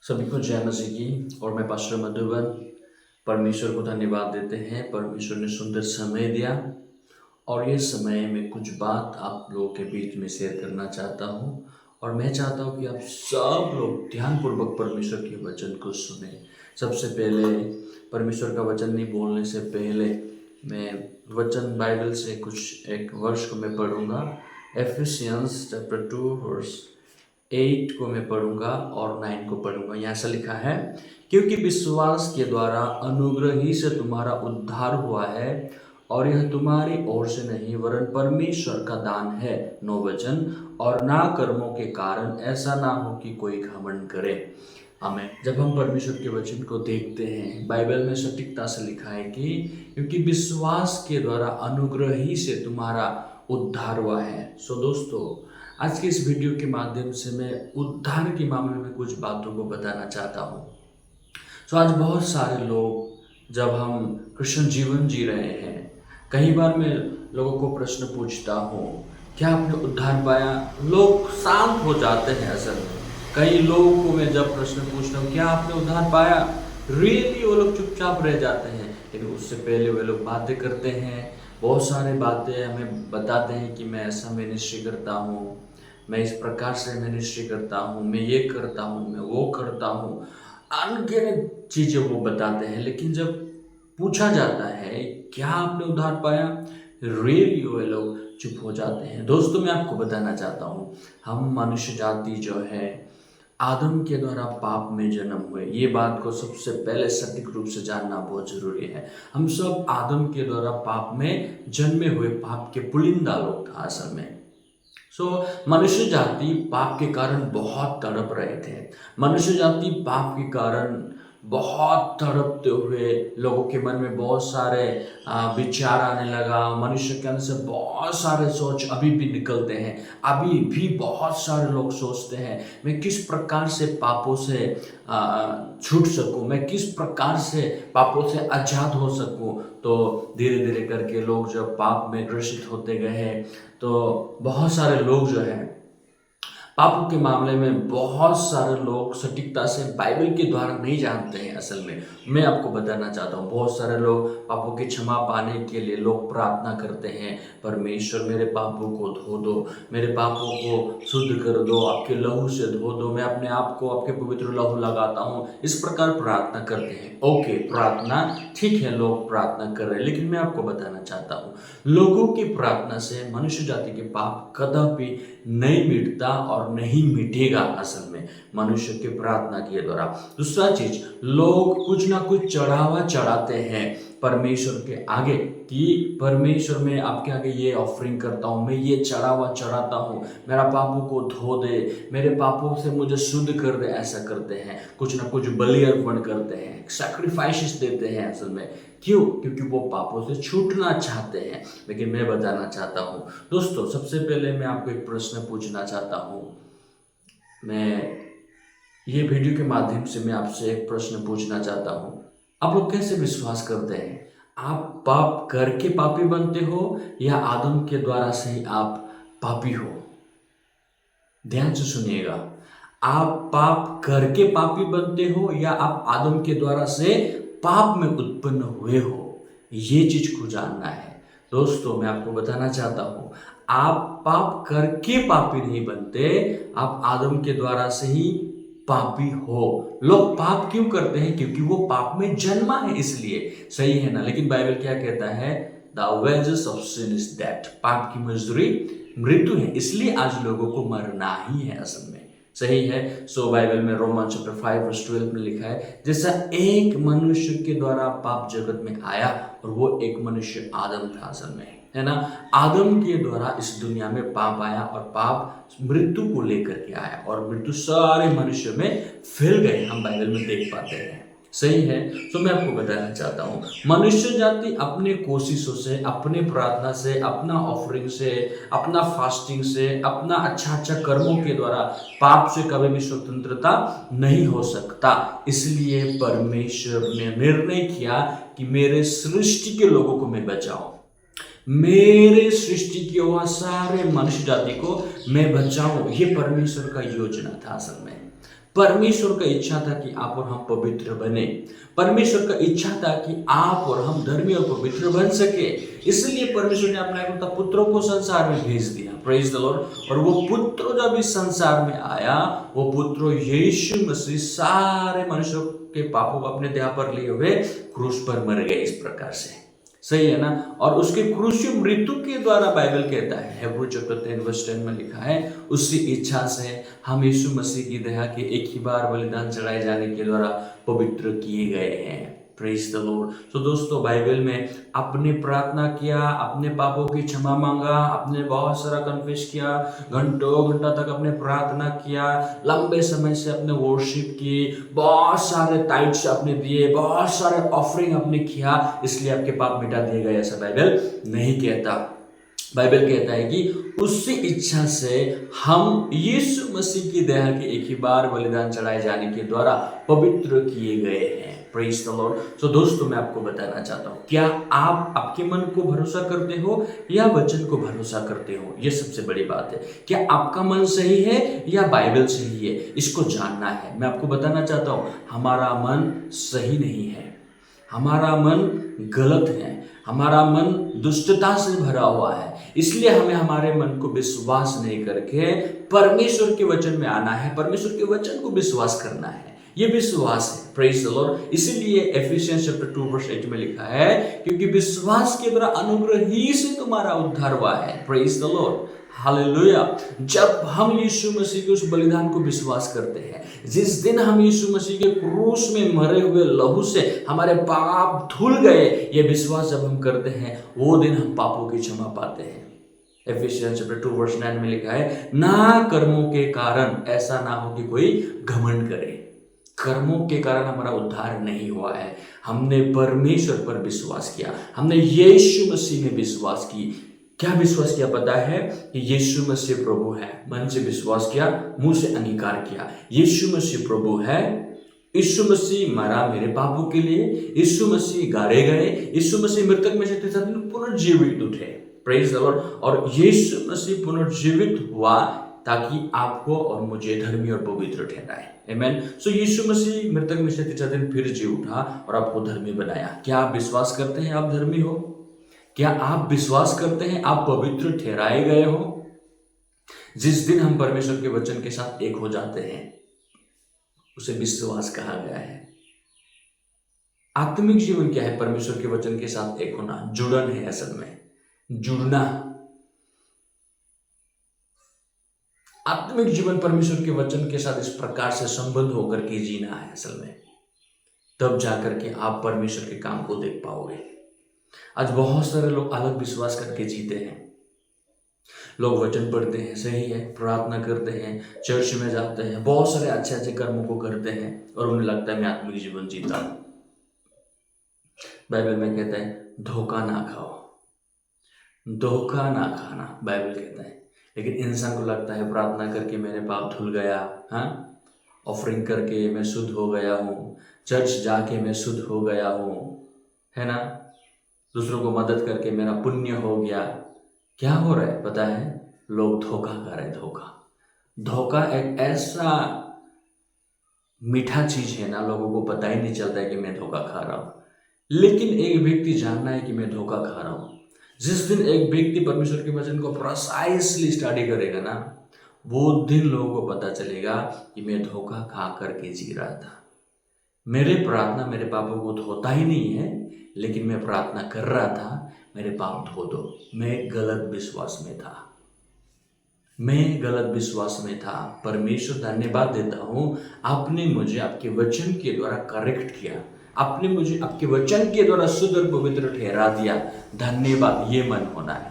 सभी को जय मसीह की। और मैं पास्टर मधुबन परमेश्वर को धन्यवाद देते हैं। परमेश्वर ने सुंदर समय दिया और ये समय में कुछ बात आप लोगों के बीच में शेयर करना चाहता हूँ। और मैं चाहता हूँ कि आप सब लोग ध्यानपूर्वक परमेश्वर के वचन को सुने। सबसे पहले परमेश्वर का वचन नहीं बोलने से पहले मैं वचन बाइबल से कुछ एक वर्ष को मैं पढ़ूंगा। एफिसियंस चैप्टर 2 वर्स 8 को मैं पढ़ूंगा और 9 को पढ़ूंगा। यहाँ से लिखा है, क्योंकि विश्वास के द्वारा अनुग्रह ही से तुम्हारा उद्धार हुआ है और यह तुम्हारी ओर से नहीं वरन परमेश्वर का दान है। 9 वचन, और ना कर्मों के कारण, ऐसा ना हो कि कोई घमंड करे। हमें जब हम परमेश्वर के वचन को देखते हैं, बाइबल में सटीकता से लिखा है कि क्योंकि विश्वास के द्वारा अनुग्रह ही से तुम्हारा उद्धार हुआ है। सो दोस्तों, आज के इस वीडियो के माध्यम से मैं उद्धार के मामले में कुछ बातों को बताना चाहता हूँ। आज बहुत सारे लोग, जब हम क्रिश्चियन जीवन जी रहे हैं, कई बार मैं लोगों को प्रश्न पूछता हूँ, क्या आपने उद्धार पाया? लोग शांत हो जाते हैं। असल में कई लोगों को मैं जब प्रश्न पूछता हूँ, क्या आपने उद्धार पाया, रियली वो लोग चुपचाप रह जाते हैं। लेकिन उससे पहले वे लोग बातें करते हैं, बहुत सारे बातें हमें बताते हैं कि मैं ऐसा मिनिस्ट्री करता हूँ, मैं इस प्रकार से मिनिस्ट्री करता हूँ, मैं ये करता हूँ, मैं वो करता हूँ, अनगिनत चीज़ें वो बताते हैं। लेकिन जब पूछा जाता है क्या आपने उद्धार पाया, रियली वे लोग चुप हो जाते हैं। दोस्तों, मैं आपको बताना चाहता हूँ, हम मनुष्य जाति जो है आदम के द्वारा पाप में जन्म हुए। ये बात को सबसे पहले सटीक रूप से जानना बहुत जरूरी है। हम सब आदम के द्वारा पाप में जन्मे हुए, पाप के पुलिंदा लोग था असल में। मनुष्य जाति पाप के कारण बहुत तड़प रहे थे। मनुष्य जाति पाप के कारण बहुत तड़पते हुए, लोगों के मन में बहुत सारे विचार आने लगा। मनुष्य के अंदर से बहुत सारे सोच अभी भी निकलते हैं। अभी भी बहुत सारे लोग सोचते हैं, मैं किस प्रकार से पापों से छूट सकूं, मैं किस प्रकार से पापों से आजाद हो सकूं। तो धीरे धीरे करके लोग जब पाप में ग्रसित होते गए, तो बहुत सारे लोग जो है पापों के मामले में, बहुत सारे लोग सटीकता से बाइबल के द्वारा नहीं जानते हैं। असल में मैं आपको बताना चाहता हूँ, बहुत सारे लोग पापों की क्षमा पाने के लिए लोग प्रार्थना करते हैं, परमेश्वर मेरे पापों को धो दो, मेरे पापों को शुद्ध कर दो, आपके लहू से धो दो, मैं अपने आप को आपके पवित्र लहू लगाता हूँ। इस प्रकार प्रार्थना करते हैं। ओके, प्रार्थना ठीक है, लोग प्रार्थना कर रहे हैं, लेकिन मैं आपको बताना चाहता हूँ, लोगों की प्रार्थना से मनुष्य जाति के पाप कदापि नहीं मिटता और नहीं मिटेगा। असल में मनुष्य की प्रार्थना के द्वारा। दूसरा चीज, लोग कुछ ना कुछ चढ़ावा चढ़ाते हैं परमेश्वर के आगे, कि परमेश्वर में आपके आगे ये ऑफरिंग करता हूँ, मैं ये चढ़ावा चढ़ाता हूँ, मेरा पापों को धो दे, मेरे पापों से मुझे शुद्ध कर दे। ऐसा करते हैं, कुछ ना कुछ बलि अर्पण करते हैं, सैक्रिफाइसेस देते हैं। असल में क्यों? क्योंकि वो पापों से छूटना चाहते हैं। लेकिन मैं बताना चाहता हूँ दोस्तों, सबसे पहले मैं आपको एक प्रश्न पूछना चाहता हूँ। मैं ये वीडियो के माध्यम से मैं आपसे एक प्रश्न पूछना चाहता हूँ, आप लोग कैसे विश्वास करते हैं? आप पाप करके पापी बनते हो या आदम के द्वारा से ही आप पापी हो? ध्यान से सुनिएगा, आप पाप करके पापी बनते हो या आप आदम के द्वारा से पाप में उत्पन्न हुए हो? ये चीज को जानना है। दोस्तों, मैं आपको बताना चाहता हूं, आप पाप करके पापी नहीं बनते, आप आदम के द्वारा से ही पापी हो। लोग पाप क्यों करते हैं? क्योंकि वो पाप में जन्मा है, इसलिए। सही है ना? लेकिन बाइबल क्या कहता है? The wages of sin is death, पाप की मजदूरी मृत्यु है, इसलिए आज लोगों को मरना ही है। असल में सही है। बाइबल में रोमन चैप्टर 5 वर्स 12 में लिखा है, जैसा एक मनुष्य के द्वारा पाप जगत में आया, और वो एक मनुष्य आदम था। असल में है ना, आदम के द्वारा इस दुनिया में पाप आया और पाप मृत्यु को लेकर के आया, और मृत्यु सारे मनुष्य में फैल गए। हम बाइबल में देख पाते हैं। सही है। मैं आपको बताना चाहता हूँ, मनुष्य जाति अपने कोशिशों से, अपने प्रार्थना से, अपना ऑफरिंग से, अपना फास्टिंग से, अपना अच्छा अच्छा कर्मों के द्वारा पाप से कभी भी स्वतंत्रता नहीं हो सकता। इसलिए परमेश्वर ने निर्णय किया कि मेरे सृष्टि के लोगों को मैं बचाऊं, मेरे सृष्टि किए हुआ सारे मनुष्य जाति को मैं बचाऊं। ये परमेश्वर का योजना था। असल में परमेश्वर का इच्छा था कि आप और हम पवित्र बने। परमेश्वर का इच्छा था कि आप और हम धर्मी और पवित्र बन सके। इसलिए परमेश्वर ने अपना एकलौता पुत्रों को संसार में भेज दिया। Praise the Lord. और वो पुत्र जब इस संसार में आया, वो पुत्र यीशु मसीह सारे मनुष्यों के पापों को अपने देह पर लिए हुए क्रूस पर मर गए। इस प्रकार से सही है ना। और उसके क्रूसीय मृत्यु के द्वारा बाइबल कहता है, हिब्रू चैप्टर 10 वर्स 10 में लिखा है, उसी इच्छा से हम यीशु मसीह की दया के एक ही बार बलिदान चढ़ाए जाने के द्वारा पवित्र किए गए हैं। Praise the Lord. तो दोस्तों, बाइबल में आपने प्रार्थना किया, अपने पापों की क्षमा मांगा, आपने बहुत सारा कन्फेस किया, घंटों घंटा तक आपने प्रार्थना किया, लंबे समय से आपने वर्शिप की, बहुत सारे टाइट्स आपने दिए, बहुत सारे ऑफरिंग आपने किया, इसलिए आपके पाप मिटा दिए गए, ऐसा बाइबल नहीं कहता। बाइबल कहता है कि उसी इच्छा से हम यीशु मसीह की दया के एक ही बार बलिदान चढ़ाए जाने के द्वारा पवित्र किए गए हैं। Praise the Lord. तो दोस्तों, मैं आपको बताना चाहता हूँ, क्या आप आपके मन को भरोसा करते हो या वचन को भरोसा करते हो? ये सबसे बड़ी बात है। क्या आपका मन सही है या बाइबल सही है? इसको जानना है। मैं आपको बताना चाहता हूँ, हमारा मन सही नहीं है, हमारा मन गलत है, हमारा मन दुष्टता से भरा हुआ है। इसलिए हमें हमारे मन को विश्वास नहीं करके परमेश्वर के वचन में आना है, परमेश्वर के वचन को विश्वास करना है। ये विश्वास है। Praise the Lord. इसीलिए एफिसियंस चैप्टर 2 वर्स 8 में लिखा है, क्योंकि विश्वास के द्वारा अनुग्रह ही से तुम्हारा उद्धार हुआ है। Praise the Lord. हालेलुया। जब हम यीशु मसीह के उस बलिदान को विश्वास करते हैं, जिस दिन हम यीशु मसीह के क्रूस में मरे हुए लहू से हमारे पाप धुल गए, ये विश्वास जब हम करते हैं, वो दिन हम पापों की क्षमा पाते हैं। एफिसियंस चैप्टर 2 वर्स 9 में लिखा है, ना कर्मों के कारण ऐसा ना हो कि कोई घमंड करे। कर्मों के कारण हमारा उद्धार नहीं हुआ है। हमने परमेश्वर पर विश्वास किया, हमने यीशु मसीह में विश्वास की। क्या विश्वास किया पता है? कि यीशु मसीह प्रभु है। मन से विश्वास किया, मुंह से अंगीकार किया, यीशु मसीह प्रभु है, यीशु मसीह मरा मेरे पापों के लिए, यीशु मसीह गाड़े गए, यीशु मसीह मृतक में से तीसरे दिन पुनर्जीवित उठे। Praise the Lord. और यीशु मसीह पुनर्जीवित हुआ ताकि आपको और मुझे धर्मी और पवित्र ठहराए। आमीन। सो यीशु मसीह मृतक में से तीसरे दिन फिर जी उठा और आपको धर्मी बनाया। क्या आप विश्वास करते हैं आप धर्मी हो? क्या आप विश्वास करते हैं आप पवित्र ठहराए गए हो? जिस दिन हम परमेश्वर के वचन के साथ एक हो जाते हैं, उसे विश्वास कहा गया है। आत्मिक जीवन क्या है? परमेश्वर के वचन के साथ एक होना, जुड़न है। असल में जुड़ना। आत्मिक जीवन परमेश्वर के वचन के साथ इस प्रकार से संबंध होकर के जीना है असल में। तब जाकर के आप परमेश्वर के काम को देख पाओगे। आज बहुत सारे लोग अलग विश्वास करके जीते हैं। लोग वचन पढ़ते हैं, सही है, प्रार्थना करते हैं, चर्च में जाते हैं, बहुत सारे अच्छे अच्छे कर्मों को करते हैं और उन्हें लगता है मैं आत्मिक जीवन जीता हूं। बाइबल में कहता है धोखा ना खाओ, धोखा ना खाना, बाइबल कहता है। लेकिन इंसान को लगता है प्रार्थना करके मेरे पाप धुल गया, हाँ, ऑफरिंग करके मैं शुद्ध हो गया हूँ, चर्च जाके मैं शुद्ध हो गया हूँ, है ना, दूसरों को मदद करके मेरा पुण्य हो गया। क्या हो रहा है पता है? लोग धोखा कर रहे हैं। धोखा एक ऐसा मीठा चीज है ना, लोगों को पता ही नहीं चलता है कि मैं धोखा खा रहा हूँ। लेकिन एक व्यक्ति जानना है कि मैं धोखा खा रहा हूँ। जिस दिन एक व्यक्ति परमेश्वर के वचन को प्रिसाइसली स्टडी करेगा ना, वो दिन लोगों को पता चलेगा कि मैं धोखा खा करके जी रहा था। मेरे प्रार्थना मेरे पापों को धोता ही नहीं है, लेकिन मैं प्रार्थना कर रहा था मेरे पाप धो दो। मैं गलत विश्वास में था। परमेश्वर धन्यवाद देता हूँ, आपने मुझे आपके वचन के द्वारा करेक्ट किया, आपने मुझे आपके वचन के द्वारा शुद्ध और पवित्र ठहरा दिया। धन्यवाद। ये मन होना है।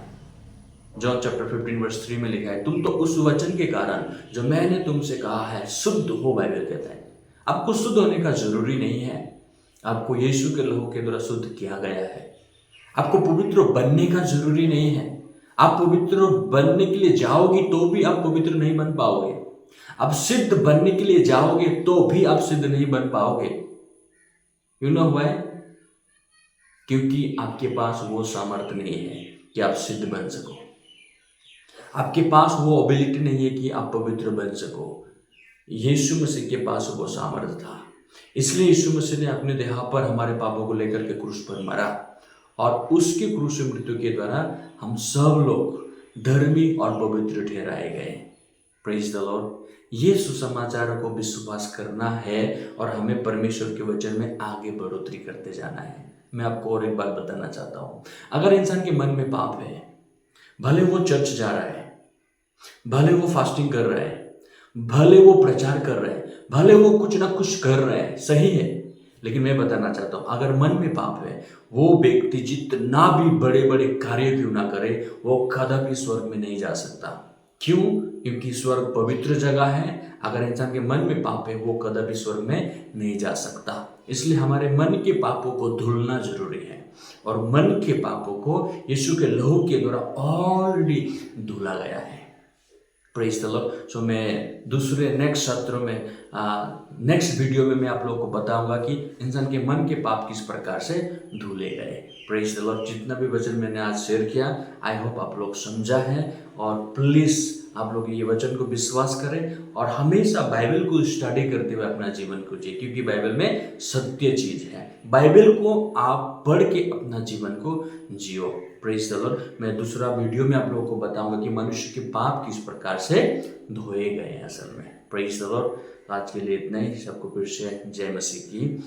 जॉन चैप्टर 15 वर्स 3 में लिखा है, तुम तो उस वचन के कारण जो मैंने तुमसे कहा है शुद्ध हो। बाइबल कहता है आपको शुद्ध होने का जरूरी नहीं है, आपको यीशु के लहू के द्वारा शुद्ध किया गया है। आपको पवित्र बनने का जरूरी नहीं है। आप पवित्र बनने के लिए जाओगे तो भी आप पवित्र नहीं बन पाओगे। आप सिद्ध बनने के लिए जाओगे तो भी आप सिद्ध नहीं बन पाओगे। You know why? क्योंकि आपके पास वो सामर्थ्य नहीं है कि आप सिद्ध बन सको। आपके पास वो एबिलिटी नहीं है कि आप पवित्र बन सको। यीशु मसीह के पास वो सामर्थ्य था। इसलिए यीशु मसीह ने अपने देह पर हमारे पापों को लेकर के क्रूस पर मरा, और उसकी क्रूस मृत्यु के द्वारा हम सब लोग धर्मी और पवित्र ठहराए गए। Praise the Lord. ये सुसमाचार को विश्वास करना है और हमें परमेश्वर के वचन में आगे बढ़ोतरी करते जाना है। मैं आपको और एक बात बताना चाहता हूँ, अगर इंसान के मन में पाप है, भले वो चर्च जा रहा है, भले वो फास्टिंग कर रहा है, भले वो प्रचार कर रहा है, भले वो कुछ ना कुछ कर रहा है, सही है, लेकिन मैं बताना चाहता हूँ अगर मन में पाप है, वो व्यक्ति जितना भी बड़े बड़े कार्य क्यों ना करे, वो कदापि स्वर्ग में नहीं जा सकता। क्यों? क्योंकि स्वर्ग पवित्र जगह है। अगर इंसान के मन में पाप है, वो कदापि स्वर्ग में नहीं जा सकता। इसलिए हमारे मन के पापों को धुलना जरूरी है, और मन के पापों को यीशु के लहू के द्वारा ऑलरेडी धुला गया है। Praise the Lord. सो मैं दूसरे नेक्स्ट सत्र में, नेक्स्ट वीडियो में मैं आप लोगों को बताऊंगा कि इंसान के मन के पाप किस प्रकार से धुले गए। Praise the Lord. जितना भी वचन मैंने आज शेयर किया, आई होप आप लोग समझा है, और प्लीज़ आप लोग ये वचन को विश्वास करें और हमेशा बाइबल को स्टडी करते हुए अपना जीवन को जिए, क्योंकि बाइबल में सत्य चीज है। बाइबल को आप पढ़ के अपना जीवन को जियो। Praise the Lord. मैं दूसरा वीडियो में आप लोगों को बताऊंगा कि मनुष्य के पाप किस प्रकार से धोए गए हैं असल में। Praise the Lord. आज के लिए इतना ही। सबको फिर से जय मसीह की।